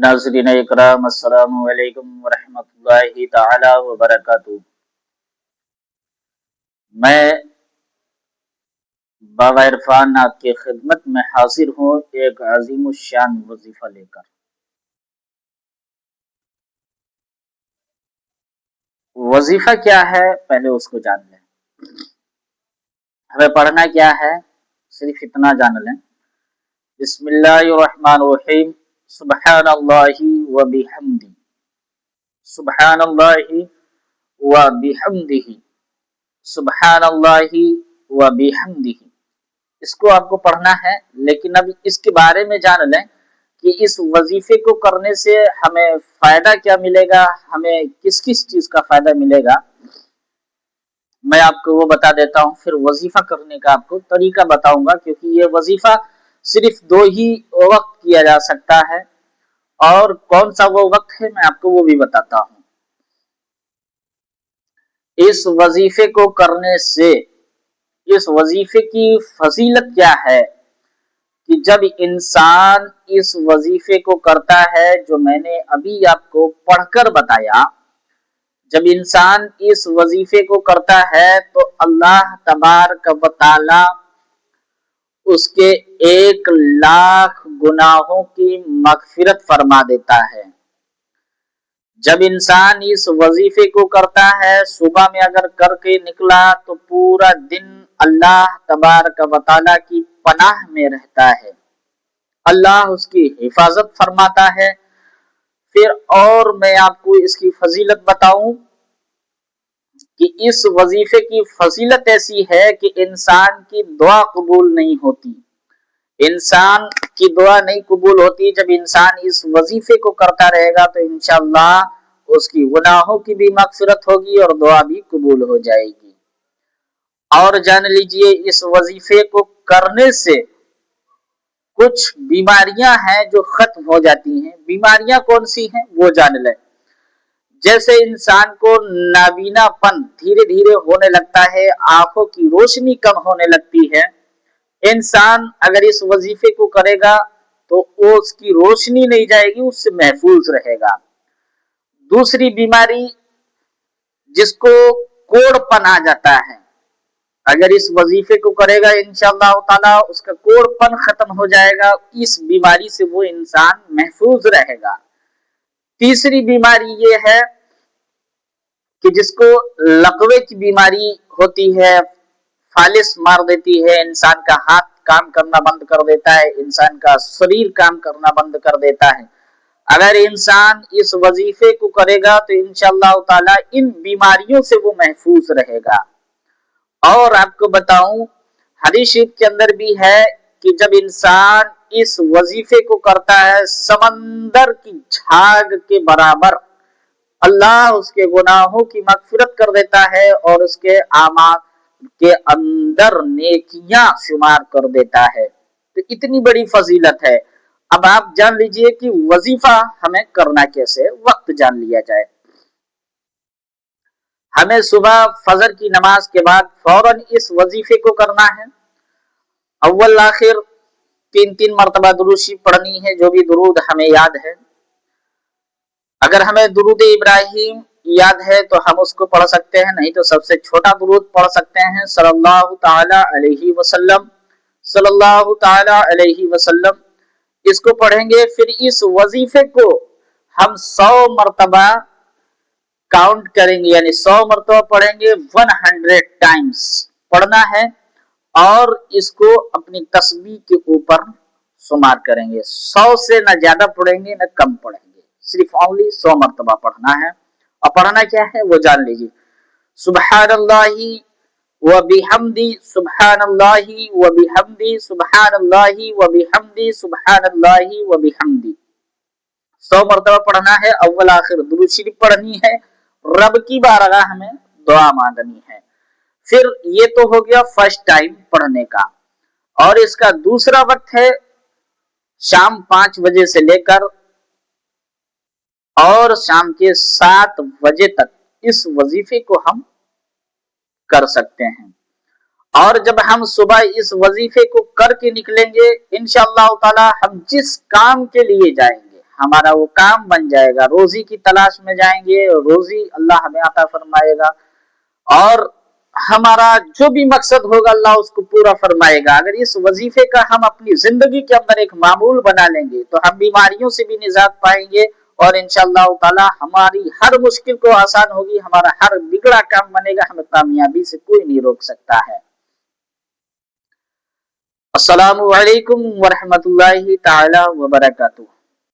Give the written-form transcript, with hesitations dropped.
नाज़रीन इकराम, अस्सलामु अलैकुम वरहमतुल्लाहि ताला वबरकातुहू। मैं बाबा इरफान आपकी खिदमत में हाजिर हूँ एक अजीमुश्शान वजीफा लेकर। वजीफा क्या है पहले उसको जान लें। हमें पढ़ना क्या है सिर्फ इतना जान लें। बिस्मिल्लाहिर्रहमानिर्रहीम। सुब्हानल्लाहि व बिहम्दी, सुब्हानल्लाहि व बिहम्दिही, सुब्हानल्लाहि व बिहम्दिही। इसको आपको पढ़ना है, लेकिन अब इसके बारे में जान लें कि इस वजीफे को करने से हमें फायदा क्या मिलेगा, हमें किस किस चीज का फायदा मिलेगा, मैं आपको वो बता देता हूँ। फिर वजीफा करने का आपको तरीका बताऊंगा, क्योंकि ये वजीफा सिर्फ 2 ही वक्त किया जा सकता है, और कौन सा वो वक्त है मैं आपको वो भी बताता हूँ। इस वजीफे को करने से इस वजीफे की फजीलत क्या है कि जब इंसान इस वजीफे को करता है, जो मैंने अभी आपको पढ़कर बताया, जब इंसान इस वजीफे को करता है तो अल्लाह तबारक व तआला उसके 1,00,000 गुनाहों की मगफिरत फरमा देता है। जब इंसान इस वजीफे को करता है, सुबह में अगर करके निकला तो पूरा दिन अल्लाह तबारक व तआला की पनाह में रहता है, अल्लाह उसकी हिफाजत फरमाता है। फिर और मैं आपको इसकी फजीलत बताऊं कि इस वजीफे की फजीलत ऐसी है कि इंसान की दुआ कबूल नहीं होती, इंसान की दुआ नहीं कबूल होती। जब इंसान इस वजीफे को करता रहेगा तो इंशाअल्लाह उसकी गुनाहों की भी मगफिरत होगी और दुआ भी कबूल हो जाएगी। और जान लीजिए, इस वजीफे को करने से कुछ बीमारियां हैं जो खत्म हो जाती हैं। बीमारियां कौन सी हैं वो जान लें। जैसे इंसान को नाबीनापन धीरे धीरे होने लगता है, आंखों की रोशनी कम होने लगती है, इंसान अगर इस वजीफे को करेगा तो वो उसकी रोशनी नहीं जाएगी, उससे महफूज रहेगा। दूसरी बीमारी जिसको कोढ़पन आ जाता है, अगर इस वजीफे को करेगा इंशाअल्लाह ताला उसका कोढ़पन खत्म हो जाएगा, इस बीमारी से वो इंसान महफूज रहेगा। तीसरी बीमारी ये है कि जिसको लकवे की बीमारी होती है, फालिस मार देती है, इंसान का हाथ काम करना बंद कर देता है, इंसान का शरीर काम करना बंद कर देता है। अगर इंसान इस वजीफे को करेगा तो इंशाअल्लाह ताला इन बीमारियों से वो महफूज रहेगा। और आपको बताऊं, हदीस शरीफ के अंदर भी है कि जब इंसान इस वजीफे को करता है, समंदर की झाग के बराबर अल्लाह उसके गुनाहों की मगफिरत कर देता है और उसके आमाल के अंदर नेकियां शुमार कर देता है। तो इतनी बड़ी फजीलत है। अब आप जान लीजिए कि वजीफा हमें करना कैसे, वक्त जान लिया जाए। हमें सुबह फजर की नमाज के बाद फौरन इस वजीफे को करना है। अव्वल आखिर 3-3 मरतबा दुरूद पढ़नी है, जो भी दुरूद हमें याद है। अगर हमें दुरूद इब्राहिम याद है तो हम उसको पढ़ सकते हैं, नहीं तो सबसे छोटा दुरूद पढ़ सकते हैं, सल्लल्लाहु ताला अलैहि वसल्लम, सल्लल्लाहु ताला अलैहि वसल्लम। इसको पढ़ेंगे। फिर इस वजीफे को हम 100 मरतबा काउंट करेंगे, यानी 100 मरतबा पढ़ेंगे, 100 टाइम्स पढ़ना है, और इसको अपनी तस्बीह के ऊपर शुमार करेंगे। 100 से न ज्यादा पढ़ेंगे न कम पढ़ेंगे, सिर्फ ओनली 100 मरतबा पढ़ना है। और पढ़ना क्या है वो जान लीजिए। सुब्हानल्लाहि व बिहम्दी, सुब्हानल्लाहि व बिहम्दी, सुब्हानल्लाहि व बिहम्दी, सुब्हानल्लाहि व बिहम्दी। 100 मरतबा पढ़ना है। अव्वल आखिर दुरूद शरीफ पढ़नी है, रब की बारगाह में दुआ मांगनी है। फिर ये तो हो गया फर्स्ट टाइम पढ़ने का। और इसका दूसरा वक्त है शाम 5 बजे से लेकर और शाम के 7 बजे तक इस वजीफे को हम कर सकते हैं। और जब हम सुबह इस वजीफे को करके निकलेंगे इंशाअल्लाह ताला, हम जिस काम के लिए जाएंगे, ہمارا وہ کام بن جائے گا، روزی کی تلاش میں جائیں گے، روزی اللہ ہمیں عطا فرمائے گا، اور ہمارا جو بھی مقصد ہوگا اللہ اس کو پورا فرمائے گا۔ اگر اس وظیفے کا ہم اپنی زندگی کے اندر ایک معمول بنا لیں گے تو ہم بیماریوں سے بھی نجات پائیں گے، اور انشاءاللہ تعالی ہماری ہر مشکل کو آسان ہوگی، ہمارا ہر بگڑا کام بنے گا، ہمیں کامیابی سے کوئی نہیں روک سکتا ہے۔ السلام علیکم ورحمۃ اللہ تعالی وبرکاتہ۔